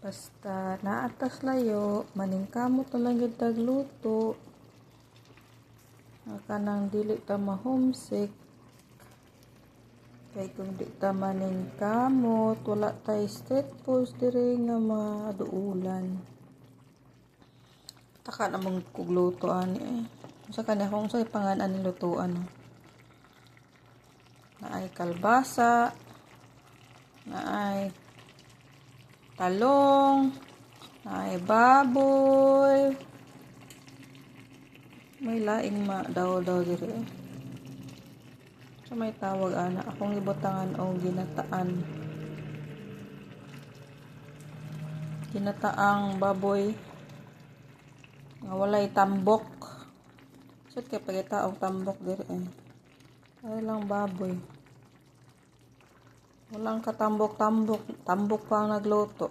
Basta naatas layo, maningkamot na lang yung tagluto. Kanang dili ta ma-homesick. Kay kung di ta maningkamot, wala tay street foods diri nga maduulan. Taka namang kugluto ani eh. Sa kanya kung sa'y panganan ni lutuan. Naay kalbasa, naay talong, naay baboy. May laing daw diri. So may tawag ana akong ibutangan o ginataan. Ginataang baboy nga walay tambok. So kay pagitaong tambok diri eh. Ay lang baboy. Walang katambok-tambok, tambok pa ang nagluto.